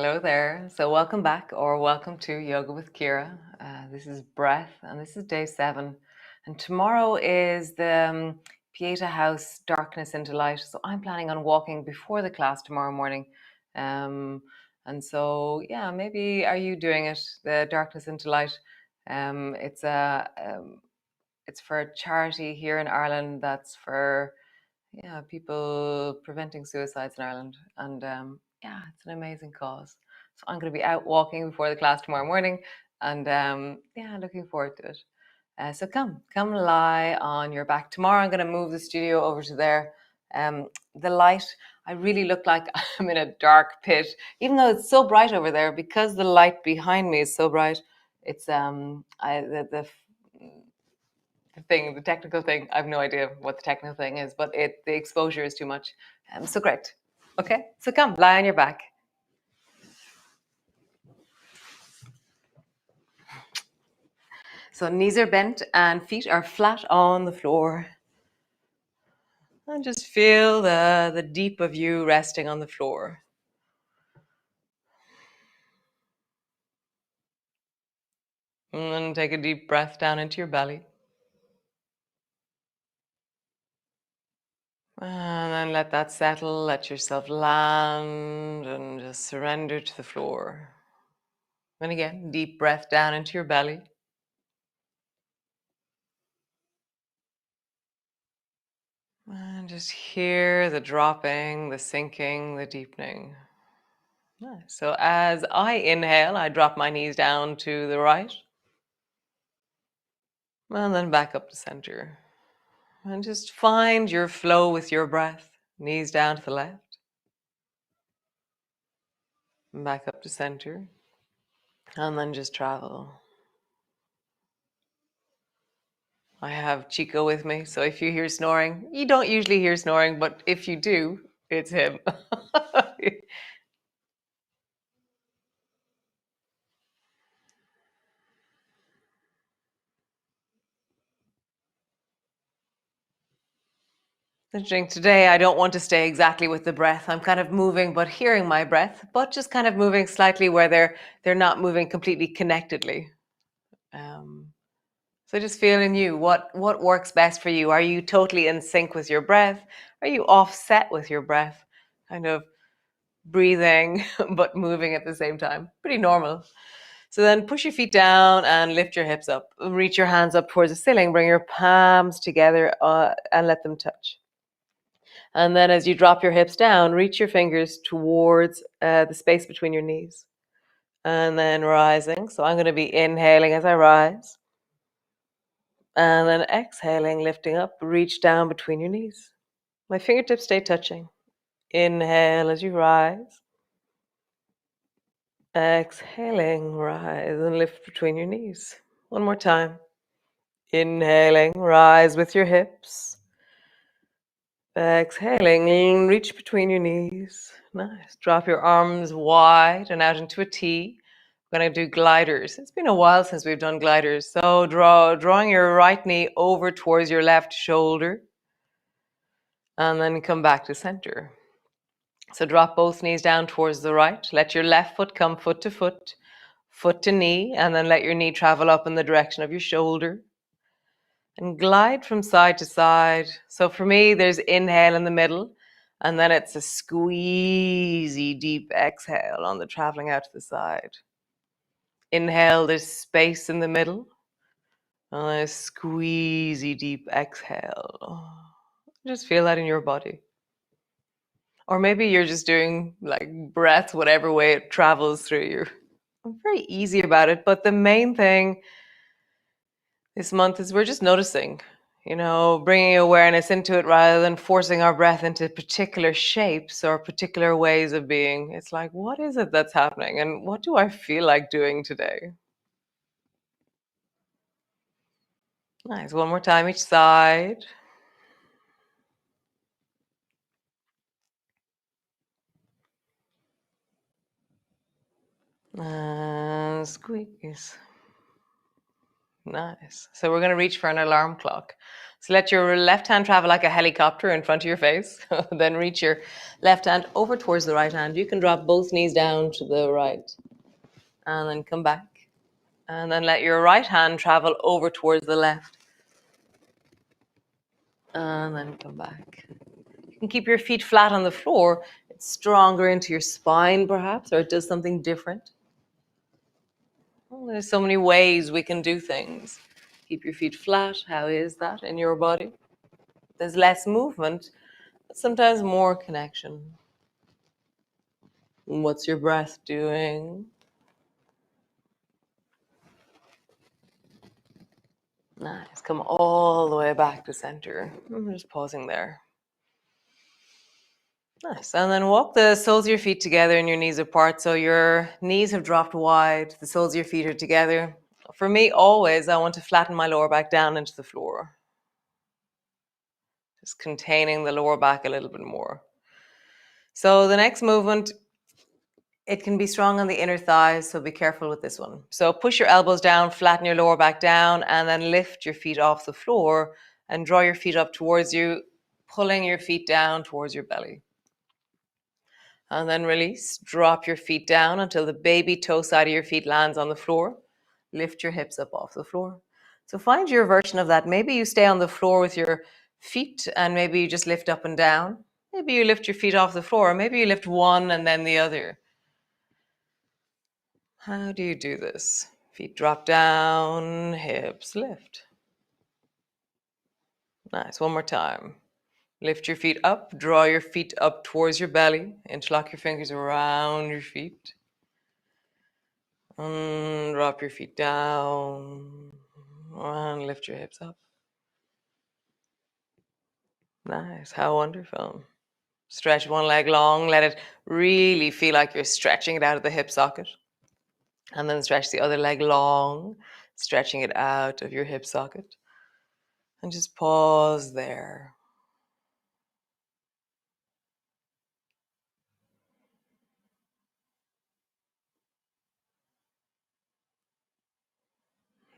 Hello there. So welcome back or welcome to Yoga with Ciara. This is breath and this is day 7. And tomorrow is the Pieta House Darkness into Light. So I'm planning on walking before the class tomorrow morning. And so, yeah, maybe are you doing it? The Darkness into Light. It's for a charity here in Ireland that's for people preventing suicides in Ireland. And it's an amazing cause. So I'm going to be out walking before the class tomorrow morning and looking forward to it. So come lie on your back. Tomorrow I'm going to move the studio over to there. The light, I really look like I'm in a dark pit, even though it's so bright over there because the light behind me is so bright. It's the technical thing, I have no idea what the technical thing is, but the exposure is too much. So great. Okay, so come, lie on your back. So knees are bent and feet are flat on the floor. And just feel the deep of you resting on the floor. And then take a deep breath down into your belly. And then let that settle, let yourself land and just surrender to the floor. And again, deep breath down into your belly. And just hear the dropping, the sinking, the deepening. Nice. So as I inhale, I drop my knees down to the right. And then back up to center. And just find your flow with your breath. Knees down to the left. And back up to center. And then just travel. I have Chico with me, so if you hear snoring, you don't usually hear snoring, but if you do, it's him. Interesting. Today, I don't want to stay exactly with the breath. I'm kind of moving, but hearing my breath, but just kind of moving slightly where they're not moving completely connectedly. So just feeling you. What works best for you? Are you totally in sync with your breath? Are you offset with your breath? Kind of breathing, but moving at the same time. Pretty normal. So then push your feet down and lift your hips up. Reach your hands up towards the ceiling. Bring your palms together and let them touch. And then as you drop your hips down, reach your fingers towards the space between your knees. And then rising. So I'm going to be inhaling as I rise. And then exhaling, lifting up, reach down between your knees. My fingertips stay touching. Inhale as you rise. Exhaling, rise and lift between your knees. One more time. Inhaling, rise with your hips. Exhaling, reach between your knees. Nice. Drop your arms wide and out into a T. We're going to do gliders. It's been a while since we've done gliders. So drawing your right knee over towards your left shoulder. And then come back to center. So drop both knees down towards the right. Let your left foot come foot to knee, and then let your knee travel up in the direction of your shoulder. And glide from side to side. So for me, there's inhale in the middle, and then it's a squeezy deep exhale on the traveling out to the side. Inhale, there's space in the middle, and then a squeezy deep exhale. Just feel that in your body. Or maybe you're just doing like breath, whatever way it travels through you. I'm very easy about it, but the main thing this month is we're just noticing, bringing awareness into it rather than forcing our breath into particular shapes or particular ways of being. It's like, what is it that's happening? And what do I feel like doing today? Nice. One more time each side. And squeeze. Nice. So we're going to reach for an alarm clock. So let your left hand travel like a helicopter in front of your face. Then reach your left hand over towards the right hand. You can drop both knees down to the right and then come back. And then let your right hand travel over towards the left and then come back. You can keep your feet flat on the floor. It's stronger into your spine perhaps, or it does something different. Well, there's so many ways we can do things. Keep your feet flat. How is that in your body? There's less movement, but sometimes more connection. What's your breath doing? Nice. Come all the way back to center. I'm just pausing there. Nice. And then walk the soles of your feet together and your knees apart. So your knees have dropped wide. The soles of your feet are together. For me, always, I want to flatten my lower back down into the floor. Just containing the lower back a little bit more. So the next movement, it can be strong on the inner thighs, so be careful with this one. So push your elbows down, flatten your lower back down, and then lift your feet off the floor and draw your feet up towards you, pulling your feet down towards your belly. And then release. Drop your feet down until the baby toe side of your feet lands on the floor. Lift your hips up off the floor. So find your version of that. Maybe you stay on the floor with your feet and maybe you just lift up and down. Maybe you lift your feet off the floor. Maybe you lift one and then the other. How do you do this? Feet drop down, hips lift. Nice. One more time. Lift your feet up, draw your feet up towards your belly, interlock your fingers around your feet. And drop your feet down and lift your hips up. Nice. How wonderful. Stretch one leg long. Let it really feel like you're stretching it out of the hip socket. And then stretch the other leg long, stretching it out of your hip socket. And just pause there.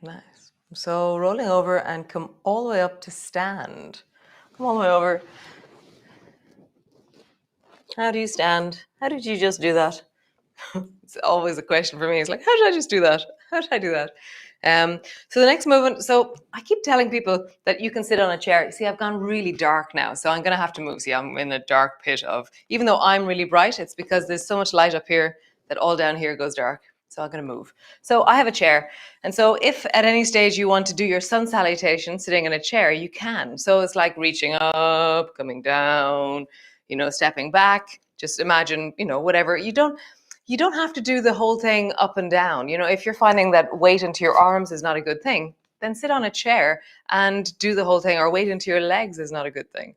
Nice. So rolling over and come all the way up to stand. Come all the way over. How do you stand? How did you just do that? It's always a question for me. It's like, how did I just do that? How did I do that? So the next movement, so I keep telling people that you can sit on a chair. You see, I've gone really dark now, so I'm going to have to move. See, I'm in a dark pit of, even though I'm really bright, it's because there's so much light up here that all down here goes dark. So I'm going to move. So I have a chair. And so if at any stage you want to do your sun salutation sitting in a chair, you can. So it's like reaching up, coming down, stepping back. Just imagine, whatever. You don't have to do the whole thing up and down. If you're finding that weight into your arms is not a good thing, then sit on a chair and do the whole thing, or weight into your legs is not a good thing.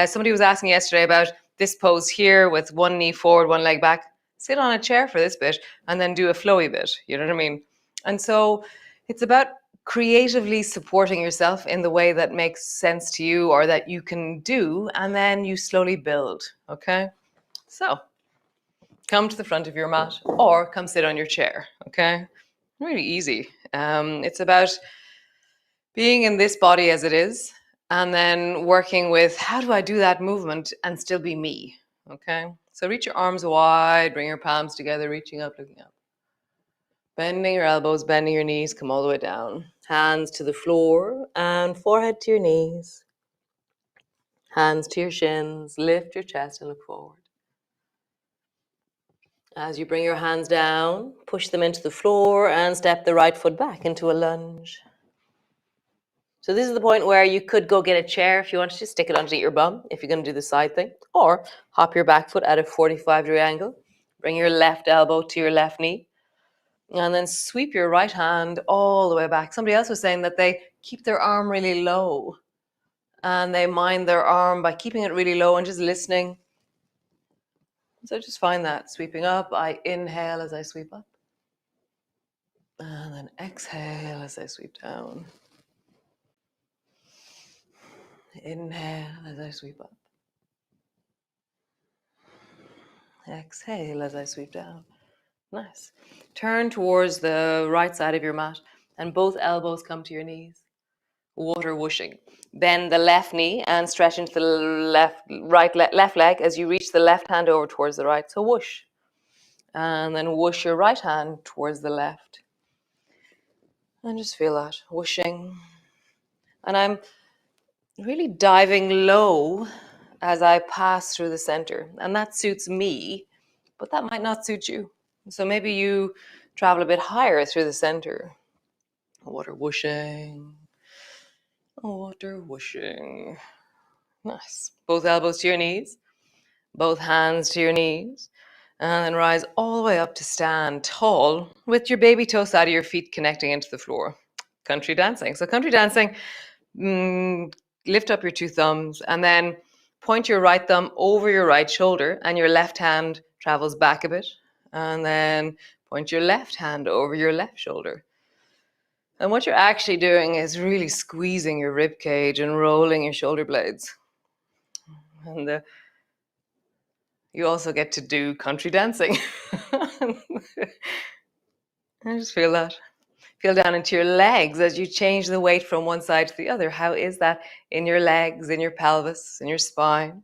Somebody was asking yesterday about this pose here with one knee forward, one leg back. Sit on a chair for this bit and then do a flowy bit. You know what I mean? And so it's about creatively supporting yourself in the way that makes sense to you or that you can do, and then you slowly build. Okay? So come to the front of your mat or come sit on your chair. Okay? Really easy. It's about being in this body as it is, and then working with how do I do that movement and still be me. Okay, so reach your arms wide, bring your palms together, reaching up, looking up, bending your elbows, bending your knees, come all the way down, hands to the floor and forehead to your knees, hands to your shins, lift your chest and look forward. As you bring your hands down, push them into the floor and step the right foot back into a lunge. So this is the point where you could go get a chair if you want to, just stick it underneath your bum if you're going to do the side thing, or hop your back foot at a 45-degree angle. Bring your left elbow to your left knee, and then sweep your right hand all the way back. Somebody else was saying that they keep their arm really low, and they mind their arm by keeping it really low and just listening. So just find that sweeping up. I inhale as I sweep up, and then exhale as I sweep down. Inhale as I sweep up. Exhale as I sweep down. Nice. Turn towards the right side of your mat And both elbows come to your knees. Water whooshing. Bend the left knee and stretch into the left leg as you reach the left hand over towards the right. So whoosh. And then whoosh your right hand towards the left. And just feel that whooshing. And I'm really diving low as I pass through the center. And that suits me, but that might not suit you. So maybe you travel a bit higher through the center. Water whooshing. Water whooshing. Nice. Both elbows to your knees, both hands to your knees, and then rise all the way up to stand tall with your baby toe side of your feet connecting into the floor. Country dancing. So country dancing, lift up your two thumbs and then point your right thumb over your right shoulder and your left hand travels back a bit. And then point your left hand over your left shoulder. And what you're actually doing is really squeezing your rib cage and rolling your shoulder blades. And you also get to do country dancing. I just feel that. Feel down into your legs as you change the weight from one side to the other. How is that in your legs, in your pelvis, in your spine?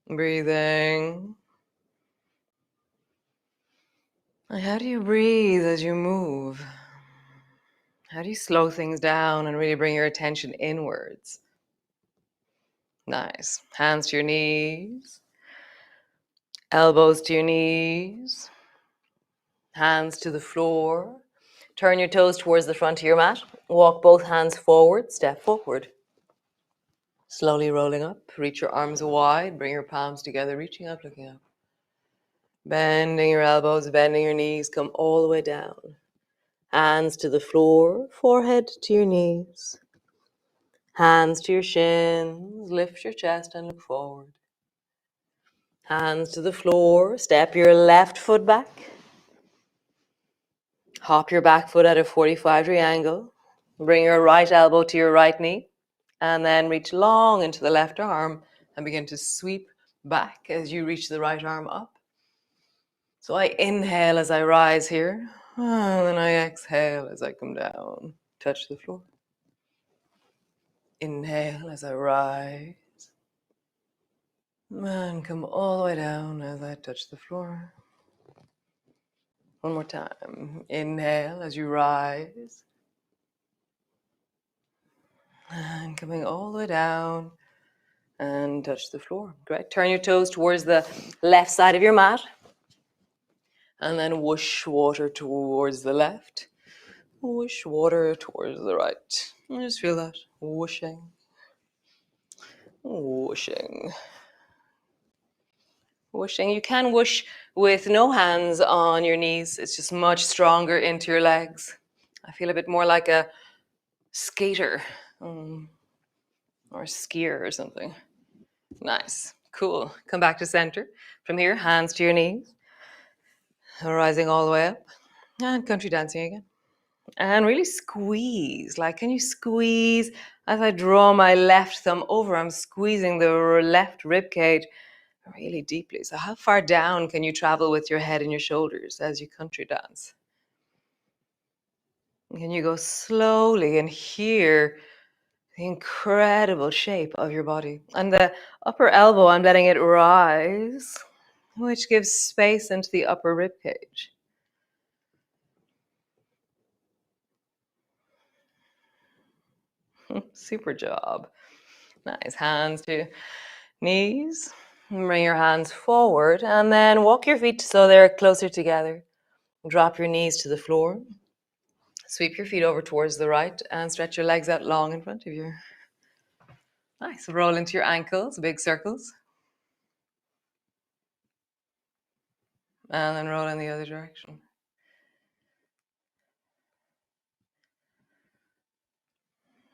Breathing. And how do you breathe as you move? How do you slow things down and really bring your attention inwards? Nice. Hands to your knees. Elbows to your knees. Hands to the floor. Turn your toes towards the front of your mat. Walk both hands forward, step forward. Slowly rolling up. Reach your arms wide. Bring your palms together, reaching up, looking up. Bending your elbows, bending your knees. Come all the way down. Hands to the floor, forehead to your knees. Hands to your shins. Lift your chest and look forward. Hands to the floor. Step your left foot back. Hop your back foot at a 45-degree angle. Bring your right elbow to your right knee. And then reach long into the left arm and begin to sweep back as you reach the right arm up. So I inhale as I rise here. And then I exhale as I come down. Touch the floor. Inhale as I rise. And come all the way down as I touch the floor. One more time. Inhale as you rise. And coming all the way down and touch the floor. Great. Turn your toes towards the left side of your mat. And then whoosh water towards the left. Whoosh water towards the right. And just feel that. Whooshing. Whooshing. Whooshing. You can whoosh with no hands on your knees. It's just much stronger into your legs. I feel a bit more like a skater or a skier or something. Nice. Cool. Come back to center. From here, hands to your knees. Rising all the way up. And country dancing again. And really squeeze. Like, can you squeeze? As I draw my left thumb over, I'm squeezing the left rib cage really deeply. So how far down can you travel with your head and your shoulders as you country dance? Can you go slowly and hear the incredible shape of your body? And the upper elbow, I'm letting it rise, which gives space into the upper rib cage. Super job. Nice. Hands to knees. Bring your hands forward and then walk your feet so they're closer together. Drop your knees to the floor. Sweep your feet over towards the right and stretch your legs out long in front of you. Nice. Roll into your ankles, big circles. And then roll in the other direction.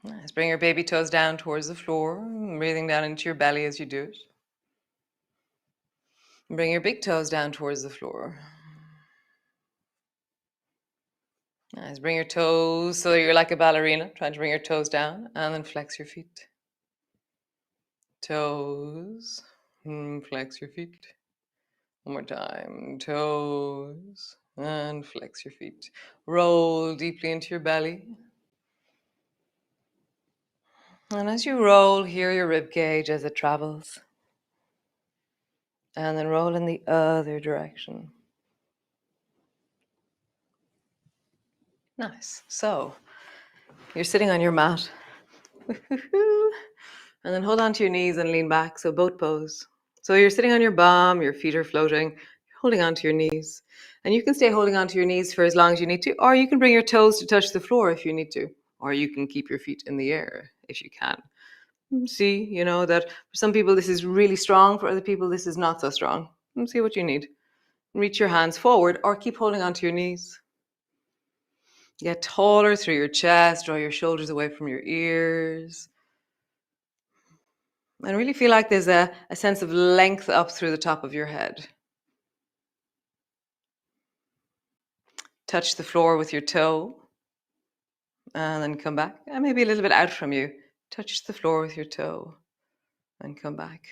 Nice. Bring your baby toes down towards the floor, breathing down into your belly as you do it. Bring your big toes down towards the floor. Nice. Bring your toes so you're like a ballerina, trying to bring your toes down and then flex your feet. Toes, flex your feet. One more time. Toes. And flex your feet. Roll deeply into your belly. And as you roll, hear your rib cage as it travels. And then roll in the other direction. Nice. So you're sitting on your mat. And then hold on to your knees and lean back. So boat pose. So you're sitting on your bum, your feet are floating, you're holding on to your knees. And you can stay holding on to your knees for as long as you need to, or you can bring your toes to touch the floor if you need to, or you can keep your feet in the air if you can. See, that for some people this is really strong, for other people this is not so strong. See what you need. Reach your hands forward or keep holding onto your knees. Get taller through your chest, draw your shoulders away from your ears. And really feel like there's a sense of length up through the top of your head. Touch the floor with your toe. And then come back. And maybe a little bit out from you. Touch the floor with your toe. And come back.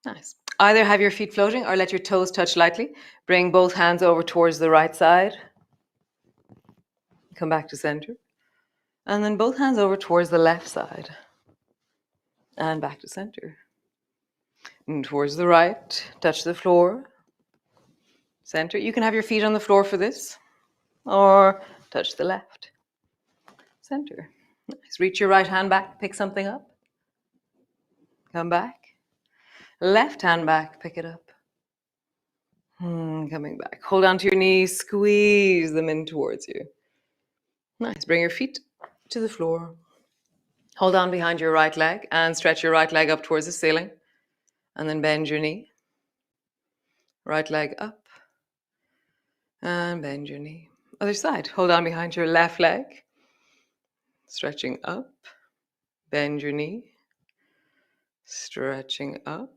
Nice. Either have your feet floating or let your toes touch lightly. Bring both hands over towards the right side. Come back to center. And then both hands over towards the left side. And back to center. And towards the right. Touch the floor. Center. You can have your feet on the floor for this. Or touch the left. Center. Nice. Reach your right hand back. Pick something up. Come back. Left hand back. Pick it up. Coming back. Hold on to your knees. Squeeze them in towards you. Nice. Bring your feet to the floor. Hold on behind your right leg and stretch your right leg up towards the ceiling. And then bend your knee. Right leg up. And bend your knee. Other side. Hold on behind your left leg. Stretching up. Bend your knee. Stretching up.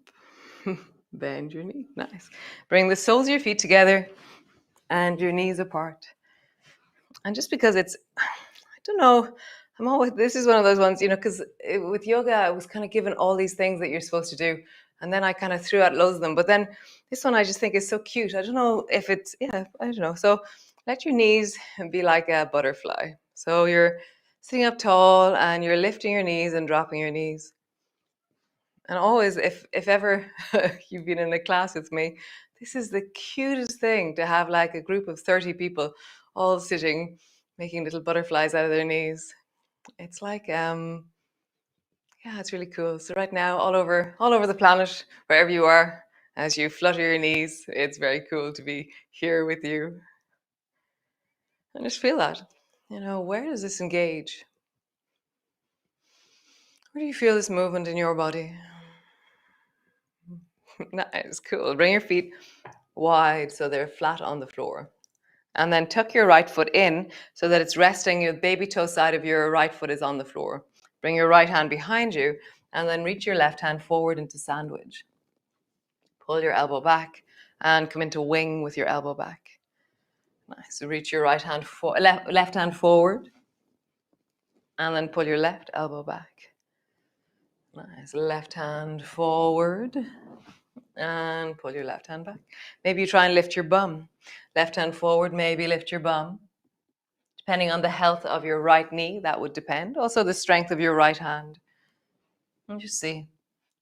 Bend your knee. Nice. Bring the soles of your feet together and your knees apart. And just because I don't know, this is one of those ones, because with yoga, I was kind of given all these things that you're supposed to do. And then I kind of threw out loads of them. But then this one I just think is so cute. I don't know if it's, I don't know. So let your knees be like a butterfly. So you're sitting up tall and you're lifting your knees and dropping your knees. And always, if ever you've been in a class with me, this is the cutest thing to have like a group of 30 people all sitting, making little butterflies out of their knees. It's like, yeah, it's really cool. So right now, all over the planet, wherever you are, as you flutter your knees, it's very cool to be here with you. And just feel that, where does this engage? Where do you feel this movement in your body? Nice, cool. Bring your feet wide so they're flat on the floor. And then tuck your right foot in so that it's resting, your baby toe side of your right foot is on the floor. Bring your right hand behind you and then reach your left hand forward into sandwich. Pull your elbow back and come into wing with your elbow back. Nice. So reach your right hand left hand forward and then pull your left elbow back. Nice. Left hand forward and pull your left hand back. Maybe you try and lift your bum. Left hand forward, maybe lift your bum. Depending on the health of your right knee, that would depend. Also the strength of your right hand. And just see.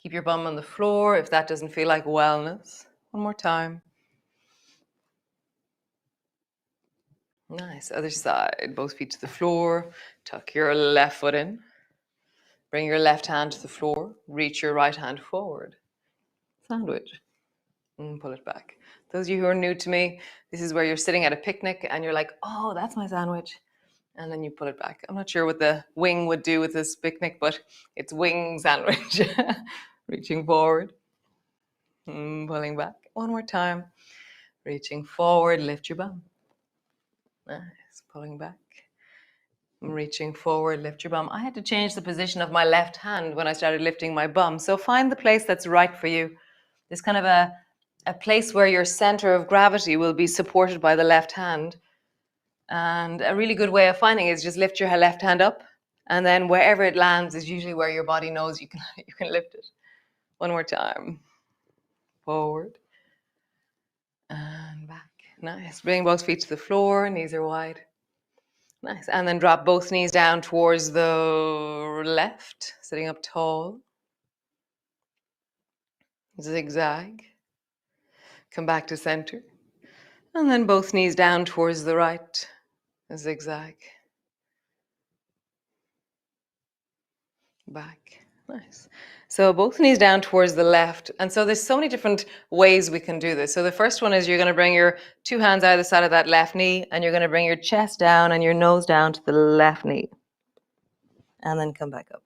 Keep your bum on the floor if that doesn't feel like wellness. One more time. Nice. Other side. Both feet to the floor. Tuck your left foot in. Bring your left hand to the floor. Reach your right hand forward. Sandwich. And pull it back. Those of you who are new to me, this is where you're sitting at a picnic and you're like, oh, that's my sandwich. And then you pull it back. I'm not sure what the wing would do with this picnic, but it's wing sandwich. Reaching forward. Pulling back. One more time. Reaching forward. Lift your bum. Nice. Pulling back. Reaching forward. Lift your bum. I had to change the position of my left hand when I started lifting my bum. So find the place that's right for you. There's kind of a place where your center of gravity will be supported by the left hand. And a really good way of finding it is just lift your left hand up, and then wherever it lands is usually where your body knows you can lift it. One more time. Forward. Nice. Bring both feet to the floor, knees are wide. Nice. And then drop both knees down towards the left, sitting up tall. Zigzag. Come back to center. And then both knees down towards the right. Zigzag. Back. Nice. So both knees down towards the left. And so there's so many different ways we can do this. So the first one is you're going to bring your two hands either side of that left knee, and you're going to bring your chest down and your nose down to the left knee. And then come back up.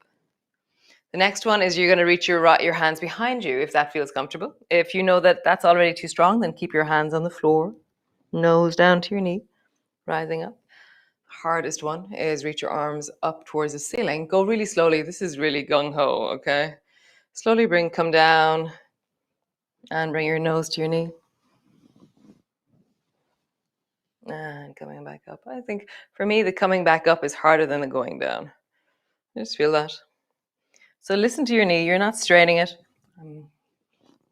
The next one is you're going to reach your hands behind you if that feels comfortable. If you know that that's already too strong, then keep your hands on the floor, nose down to your knee, rising up. Hardest one is reach your arms up towards the ceiling. Go really slowly. This is really gung-ho, okay? Slowly come down and bring your nose to your knee. And coming back up. I think for me, the coming back up is harder than the going down. Just feel that. So listen to your knee. You're not straining it. I'm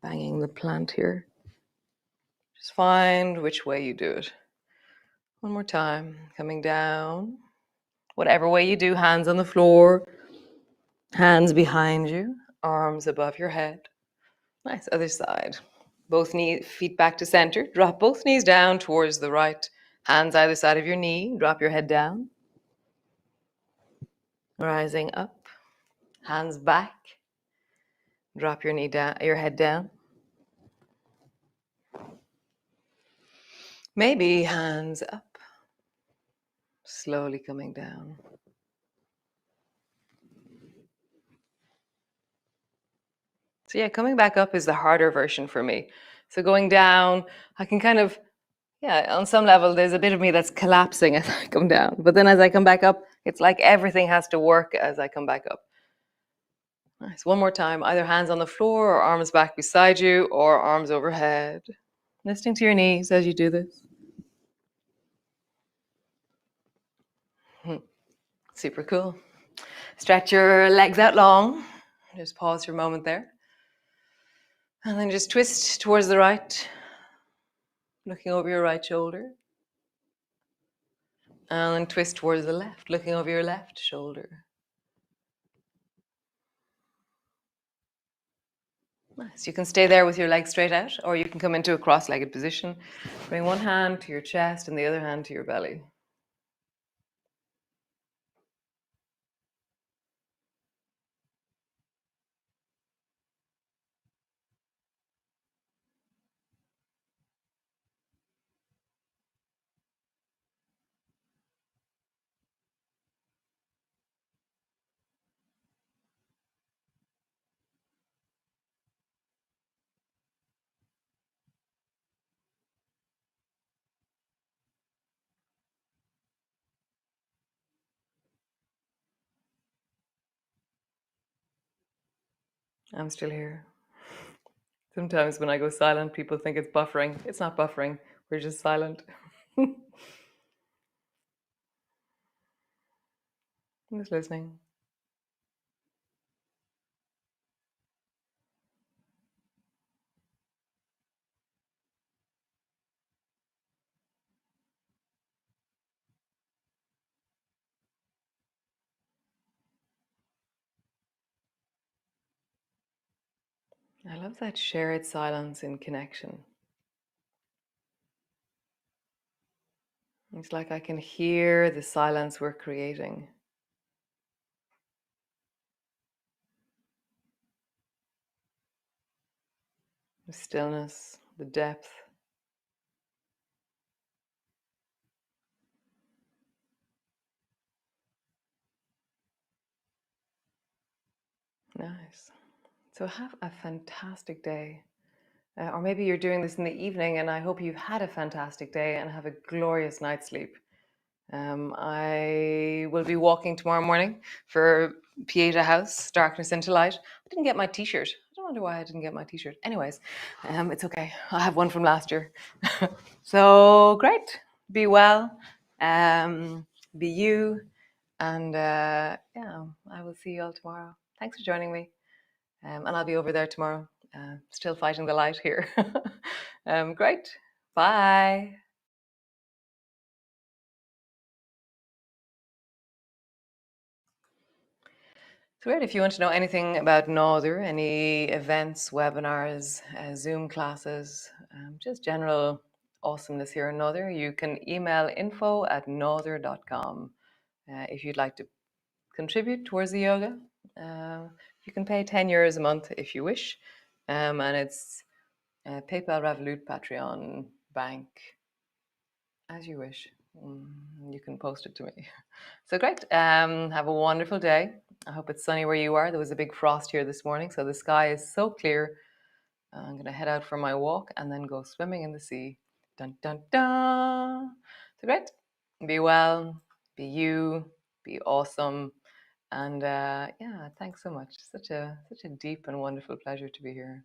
banging the plant here. Just find which way you do it. One more time. Coming down. Whatever way you do, hands on the floor, hands behind you, arms above your head. Nice. Other side. Both feet back to center. Drop both knees down towards the right. Hands either side of your knee. Drop your head down. Rising up. Hands back. Drop your knee down, your head down. Maybe hands up. Slowly coming down. So yeah, coming back up is the harder version for me. So going down, I can kind of, on some level, there's a bit of me that's collapsing as I come down. But then as I come back up, it's like everything has to work as I come back up. Nice. One more time, either hands on the floor or arms back beside you or arms overhead. Listening to your knees as you do this. Super cool. Stretch your legs out long. Just pause for a moment there. And then just twist towards the right, looking over your right shoulder. And then twist towards the left, looking over your left shoulder. Nice. You can stay there with your legs straight out, or you can come into a cross-legged position. Bring one hand to your chest and the other hand to your belly. I'm still here. Sometimes when I go silent, people think it's buffering. It's not buffering. We're just silent. I'm just listening. I love that shared silence in connection. It's like I can hear the silence we're creating. The stillness, the depth. Nice. So have a fantastic day. Or maybe you're doing this in the evening, and I hope you've had a fantastic day and have a glorious night's sleep. I will be walking tomorrow morning for Pieta House, Darkness into Light. I didn't get my t-shirt. I don't wonder why I didn't get my t-shirt. Anyways, it's okay. I have one from last year. So great. Be well. Be you. And I will see you all tomorrow. Thanks for joining me. And I'll be over there tomorrow. Still fighting the light here. Great. Bye. So great. If you want to know anything about Nother, any events, webinars, Zoom classes, just general awesomeness here in Nother, you can email info@nother.com. If you'd like to contribute towards the yoga, you can pay €10 a month if you wish. And it's PayPal, Revolut, Patreon, bank, as you wish. You can post it to me. So great. Have a wonderful day. I hope it's sunny where you are. There was a big frost here this morning, so the sky is so clear. I'm going to head out for my walk and then go swimming in the sea. Dun, dun, dun. So great. Be well, be you, be awesome. And yeah, thanks so much. Such a deep and wonderful pleasure to be here.